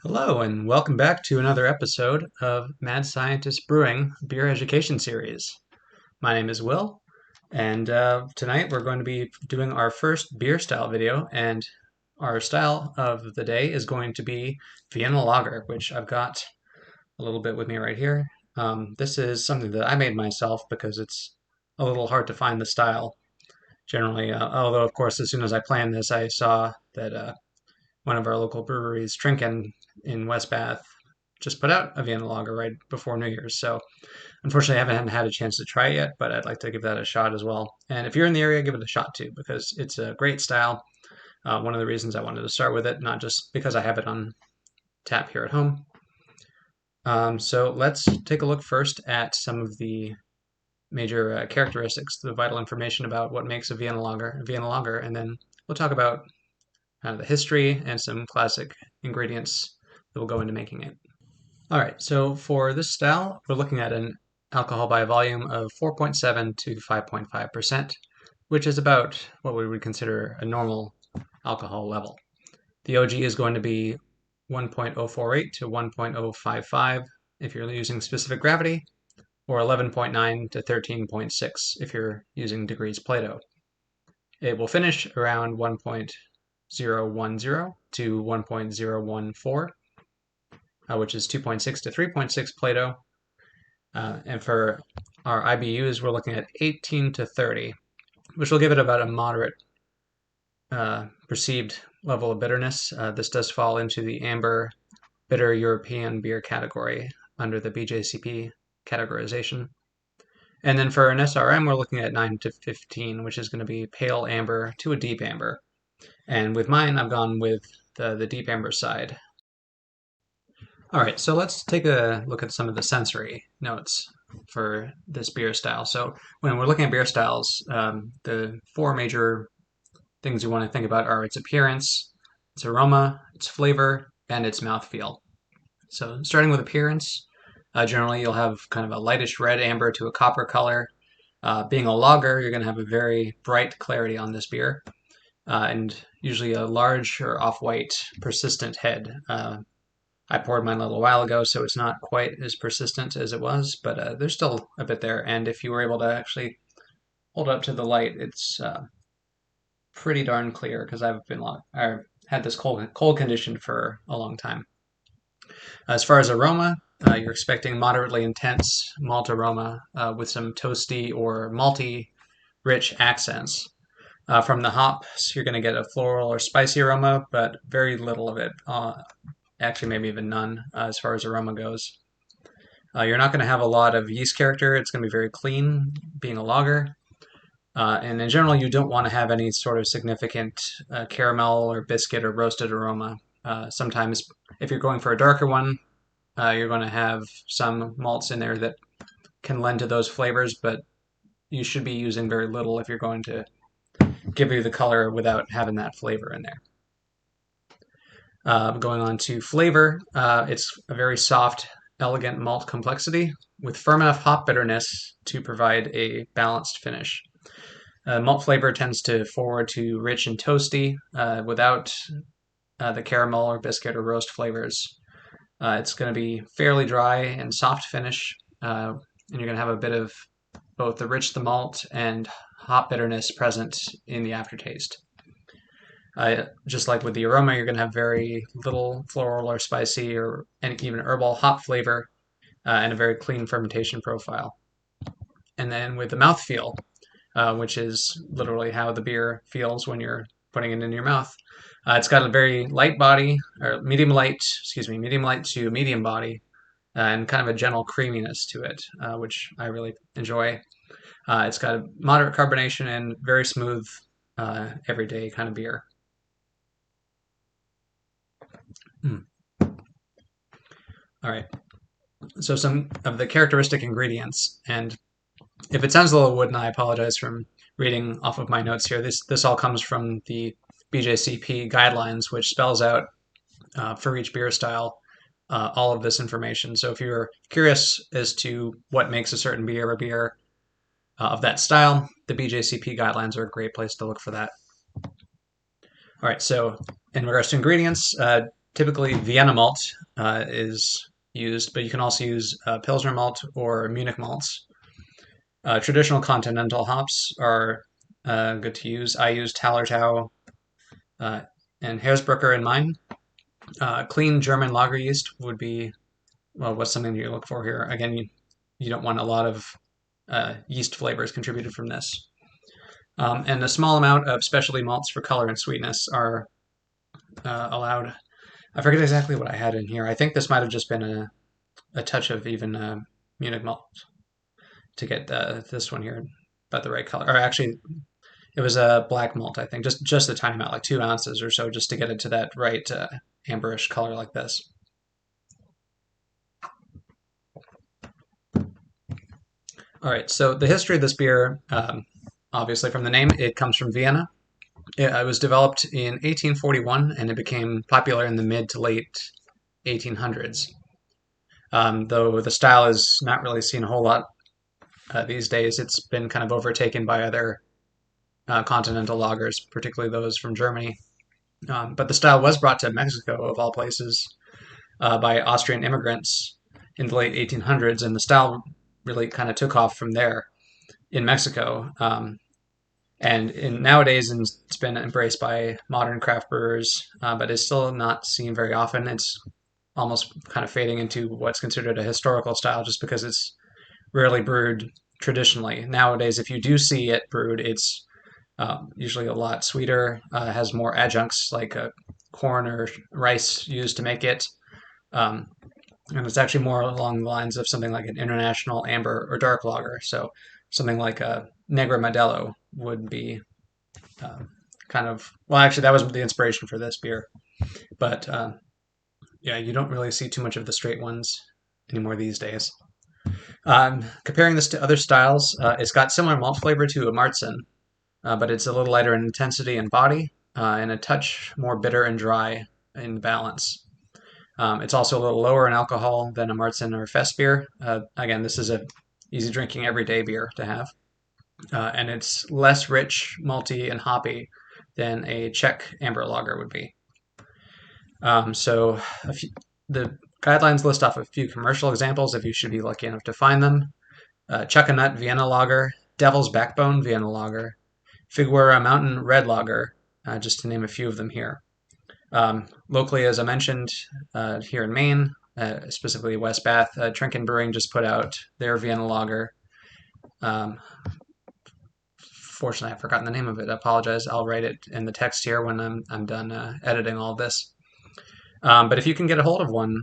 Hello, and welcome back to another episode of Mad Scientist Brewing Beer Education Series. My name is Will, and tonight we're going to be doing our first beer style video, and our style of the day is going to be Vienna Lager, which I've got a little bit with me right here. This is something that I made myself because it's a little hard to find the style generally, although, of course, as soon as I planned this, I saw that one of our local breweries, Trinken in West Bath, just put out a Vienna Lager right before New Year's. So unfortunately, I haven't had a chance to try it yet, but I'd like to give that a shot as well. And if you're in the area, give it a shot too, because it's a great style. One of the reasons I wanted to start with it, not just because I have it on tap here at home. So let's take a look first at some of the major characteristics, the vital information about what makes a Vienna Lager, and then we'll talk about the history and some classic ingredients that will go into making it. All right, so for this style, we're looking at an alcohol by volume of 4.7 to 5.5%, which is about what we would consider a normal alcohol level. The OG is going to be 1.048 to 1.055 if you're using specific gravity, or 11.9 to 13.6 if you're using degrees Plato. It will finish around 1.010 to 1.014, which is 2.6 to 3.6 Plato. And for our IBUs, we're looking at 18 to 30, which will give it about a moderate perceived level of bitterness. This does fall into the amber bitter European beer category under the BJCP categorization. And then for an SRM, we're looking at 9 to 15, which is going to be pale amber to a deep amber. And with mine, I've gone with the deep amber side. All right, so let's take a look at some of the sensory notes for this beer style. So when we're looking at beer styles, the four major things you want to think about are its appearance, its aroma, its flavor, and its mouthfeel. So starting with appearance, generally you'll have kind of a lightish red amber to a copper color. Being a lager, you're going to have a very bright clarity on this beer, and usually a large or off-white persistent head. I poured mine a little while ago, so it's not quite as persistent as it was, but there's still a bit there. And if you were able to actually hold up to the light, it's pretty darn clear because I've had this cold condition for a long time. As far as aroma, you're expecting moderately intense malt aroma with some toasty or malty rich accents. From the hops, you're going to get a floral or spicy aroma, but very little of it. Actually, maybe even none as far as aroma goes. You're not going to have a lot of yeast character. It's going to be very clean, being a lager. And in general, you don't want to have any sort of significant caramel or biscuit or roasted aroma. Sometimes, if you're going for a darker one, you're going to have some malts in there that can lend to those flavors, but you should be using very little if you're going to give you the color without having that flavor in there. Going on to flavor, it's a very soft, elegant malt complexity with firm enough hop bitterness to provide a balanced finish. Malt flavor tends to forward to rich and toasty without the caramel or biscuit or roast flavors. It's going to be fairly dry and soft finish, and you're going to have a bit of both the rich, the malt, and hop bitterness present in the aftertaste. Just like with the aroma, you're going to have very little floral or spicy or even herbal hop flavor and a very clean fermentation profile. And then with the mouthfeel, which is literally how the beer feels when you're putting it in your mouth, it's got a very light body, or medium light to medium body, and kind of a gentle creaminess to it, which I really enjoy. It's got a moderate carbonation and very smooth, everyday kind of beer. All right. So some of the characteristic ingredients, and if it sounds a little wooden, I apologize from reading off of my notes here. This all comes from the BJCP guidelines, which spells out for each beer style all of this information. So if you're curious as to what makes a certain beer a beer of that style, the BJCP guidelines are a great place to look for that. All right, so in regards to ingredients, Typically, Vienna malt is used, but you can also use Pilsner malt or Munich malts. Traditional continental hops are good to use. I use Hallertau uh, and Hersbrucker in mine. Clean German lager yeast would be, well, what's something you look for here? Again, you don't want a lot of yeast flavors contributed from this. And a small amount of specialty malts for color and sweetness are allowed. I forget exactly what I had in here. I think this might have just been a touch of even Munich malt to get this one here about the right color. Or actually, it was a black malt, I think, just a tiny amount, like 2 ounces or so, just to get it to that right amberish color like this. All right, so the history of this beer, obviously from the name, it comes from Vienna. It was developed in 1841 and it became popular in the mid to late 1800s. Though the style is not really seen a whole lot these days, it's been kind of overtaken by other continental lagers, particularly those from Germany. But the style was brought to Mexico, of all places, by Austrian immigrants in the late 1800s, and the style really kind of took off from there in Mexico. Nowadays, it's been embraced by modern craft brewers, but it's still not seen very often. It's almost kind of fading into what's considered a historical style just because it's rarely brewed traditionally. Nowadays, if you do see it brewed, it's usually a lot sweeter, has more adjuncts like corn or rice used to make it. Um, and it's actually more along the lines of something like an international amber or dark lager. So something like a Negra Modelo would be kind of, well, actually, that was the inspiration for this beer. But yeah, you don't really see too much of the straight ones anymore these days. Comparing this to other styles, it's got similar malt flavor to a Marzen, but it's a little lighter in intensity and body, and a touch more bitter and dry in balance. It's also a little lower in alcohol than a Marzen or a Fest beer. Again, this is a easy drinking everyday beer to have. And it's less rich, malty, and hoppy than a Czech amber lager would be. So the guidelines list off a few commercial examples if you should be lucky enough to find them. Chuckanut Vienna Lager, Devil's Backbone Vienna Lager, Figuera Mountain Red Lager, just to name a few of them here. Locally, as I mentioned, here in Maine, specifically West Bath, Trinken Brewing just put out their Vienna Lager. Fortunately, I've forgotten the name of it. I apologize. I'll write it in the text here when I'm done editing all this. But if you can get a hold of one,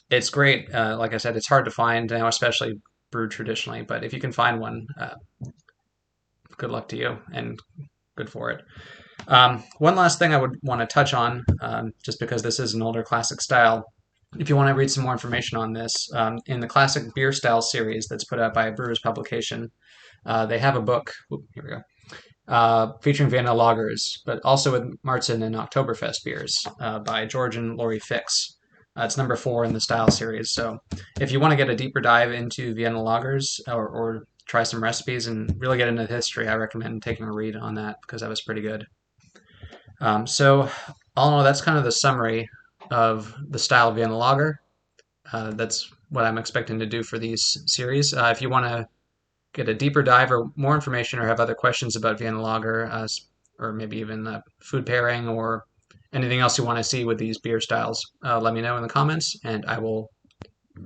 it's great. Like I said, it's hard to find now, especially brewed traditionally. But if you can find one, good luck to you and good for it. One last thing I would want to touch on, just because this is an older classic style. If you want to read some more information on this, in the Classic Beer Style series that's put out by a brewer's publication, they have a book. Here we go. Featuring Vienna lagers, but also with Marzen and Oktoberfest beers by George and Lori Fix. It's number 4 in the style series. So if you want to get a deeper dive into Vienna lagers or try some recipes and really get into the history, I recommend taking a read on that because that was pretty good. So all in all, that's kind of the summary of the style of Vienna lager. That's what I'm expecting to do for these series. If you want to get a deeper dive or more information or have other questions about Vienna lager, or maybe even food pairing or anything else you want to see with these beer styles, let me know in the comments and I will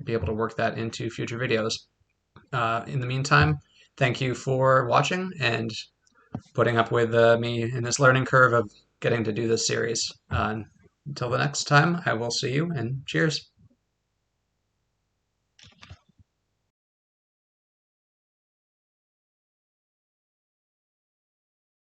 be able to work that into future videos. In the meantime, thank you for watching and putting up with me in this learning curve of getting to do this series. Until the next time, I will see you and cheers.